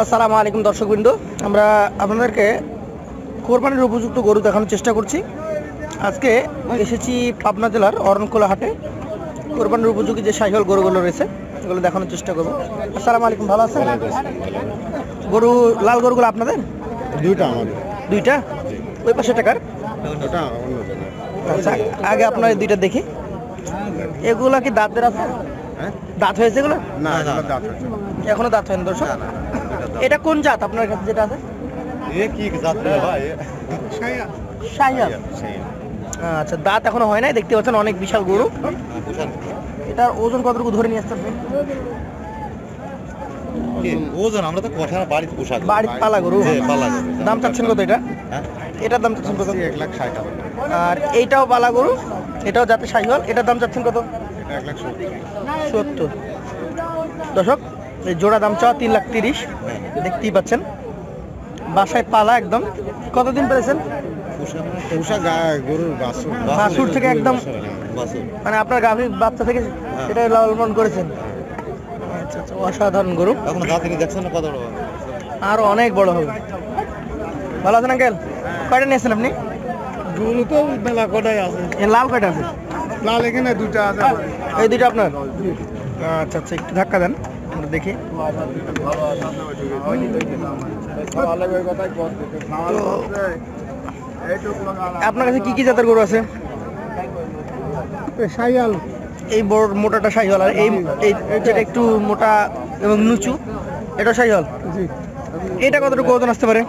আসসালামু আলাইকুম দর্শকবৃন্দ, আমরা আপনাদেরকে কোরবানির উপযুক্ত গরু দেখানোর চেষ্টা করছি। আজকে এসেছি পাবনা জেলার অরণখোলা হাটে। কোরবানির উপযোগী যে শাহিওয়াল গরুগুলো রয়েছে এগুলো দেখানোর চেষ্টা করবো। আসসালামু আলাইকুম, ভালো আছেন? গরু লাল গরুগুলো আপনাদের? দুইটা আমাদের। দুইটা? ওই পাশে টাকার? আচ্ছা, আগে আপনার দুইটা দেখি। এগুলা কি দাঁতের আছে? দাঁত হয়েছে এগুলো? না, দাঁত হয়েছে এখনো দাঁত হয়নি দর্শক। এটা কোন জাত আপনার কাছে যেটা আছে? শাহিওয়াল। আচ্ছা, দাঁত এখনো হয় নাই, দেখতে পাচ্ছেন অনেক বিশাল গরু। এটার ওজন কতটুকু ধরে নিয়ে আসতে পারবেন? ওজন আমরা তো কোঠা বাড়িতে পোশাক বাড়িতে পালা গরু। দাম চাচ্ছেন কত এটা? এটার দাম চাচ্ছেন কত? 1,60,000 টাকা। আর এইটাও পালা গরু, এটাও জাতে শাহিওয়াল, এটার দাম চাচ্ছেন কত? 1,70,000। দর্শক, এই জোড়া দাম চাওয়া 3,30,000। দেখতেই পাচ্ছেন বাসায় পালা একদম। কতদিন পেয়েছেন? বাছুর থেকে একদম, মানে আপনার গাভীর বাচ্চা থেকে এটা লালন করেছেন। আচ্ছা আচ্ছা, অসাধারণ গরু। এখন গা থেকে দেখছেন না কত বড়, আরো অনেক বড় হবে। ভালো আছেন আঙ্কেল? কয়টা নিয়েছেন আপনি? গরু তো মেলা কটাই আছে। লাল কয়টা আছে? লাল এখানে দুইটা আছে। এই দুইটা আপনার? আচ্ছা আচ্ছা, একটু ধাক্কা দেন, আমরা দেখি। আপনার কাছে কি কি জাতের গরু আছে? শাহিওয়াল। এই বড় মোটাটা শাহিওয়াল, আর এই যেটা একটু মোটা এবং নিচু এটা শাহিওয়াল। এটা কতটুকু ওজন আসতে পারে?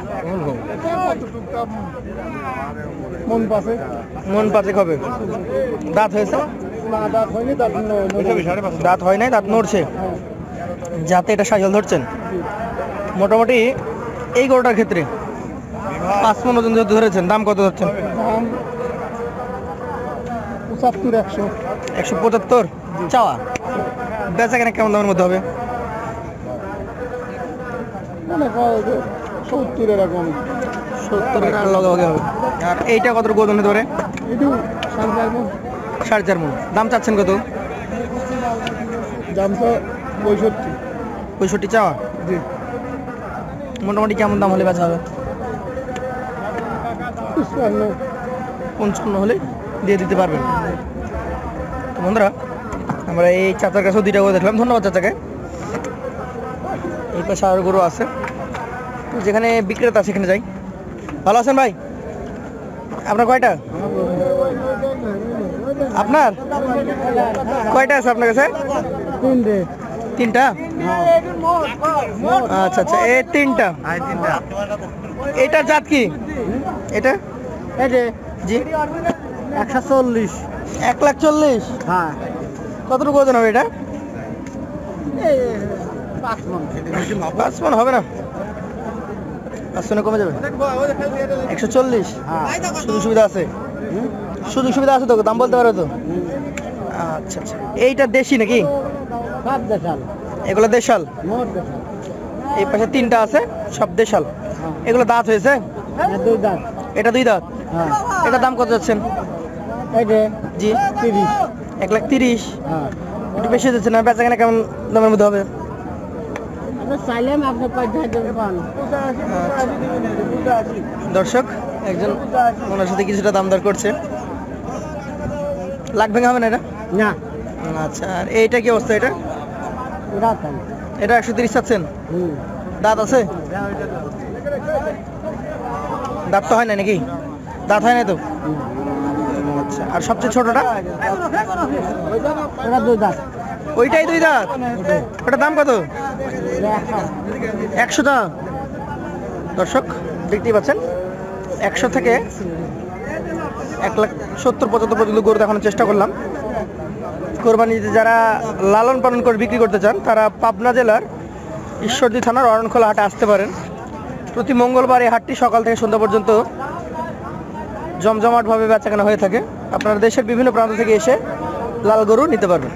মন পাঁচেক হবে। দাঁত হয়েছে? দাঁত হয় নাই, দাঁত নড়ছে। যাতে এটা শাহিওয়াল ধরছেন। মোটামুটি এই গরুটার ক্ষেত্রে 5 মণ ওজন যেহেতু ধরেছেন, দাম কত ধরছেন? 175 চাওয়া। বেচা কেনা কেমন দামের মধ্যে হবে? 70 এর লগালগি হবে। আর এইটা কতটুকু ওজন হতে পারে? 4.5 মণ। দাম চাচ্ছেন কত? দাম তো 65 চাওয়া। মোটামুটি কেমন দাম হলে বেচা হবে? 55 হলে দিয়ে দিতে পারবেন। তো বন্ধুরা, আমরা এই চাচার কাছেও 2টা গরু দেখলাম। ধন্যবাদ চাচাকে। এই পাশে আরো গরু আছে, যেখানে বিক্রেতা সেখানে যাই। ভালো আছেন ভাই? আপনার কয়টা? আপনার কয়টা আছে আপনার কাছে? 3টা? আচ্ছা আচ্ছা, এই 3টা। এটা জাত কি? এটা জি 140। 1,40,000? হ্যাঁ। কতটুকু ওজন হবে এটা? 5 মণ হবে না? 5 মণে কমে যাবে। 140? সুযোগ সুবিধা আছে? সুযোগ সুবিধা আছে তো, দাম বলতে পারো তো? আচ্ছা আচ্ছা, এইটা দেশি নাকি? এগুলো দেশাল? এই পাশে 3টা আছে, সব দেশাল। এগুলো দাঁত হয়েছে? এটা 2 দাঁত। এটার দাম কত যাচ্ছেন? জি 1,30,000। একটু বেশি যাচ্ছে না? বেচা কেনা কেমন দামের মধ্যে হবে? দর্শক, একজন ওনার সাথে কিছুটা দাম দর করছে। লাখ ভেঙে হবে না এটা? না। আচ্ছা, আর এইটা কি অবস্থা? এটা 130 চাচ্ছেন? দাঁত আছে? দাঁত তো হয় না নাকি? দাঁত হয় না তো? আচ্ছা, আর সবচেয়ে ছোটটা? ওইটাই 2 দাঁত? ওটার দাম কত? 100 টাকা। দর্শক, দেখতেই পাচ্ছেন 100 থেকে 1,70,000 পর্যন্ত গরু দেখানোর চেষ্টা করলাম। কোরবানিতে যারা লালন পালন করে বিক্রি করতে চান তারা পাবনা জেলার ঈশ্বরদী থানার অরণখোলা হাটে আসতে পারেন। প্রতি মঙ্গলবার এই হাটটি সকাল থেকে সন্ধ্যা পর্যন্ত জমজমাটভাবে বেচাকেনা হয়ে থাকে। আপনারা দেশের বিভিন্ন প্রান্ত থেকে এসে লাল গরু নিতে পারবেন।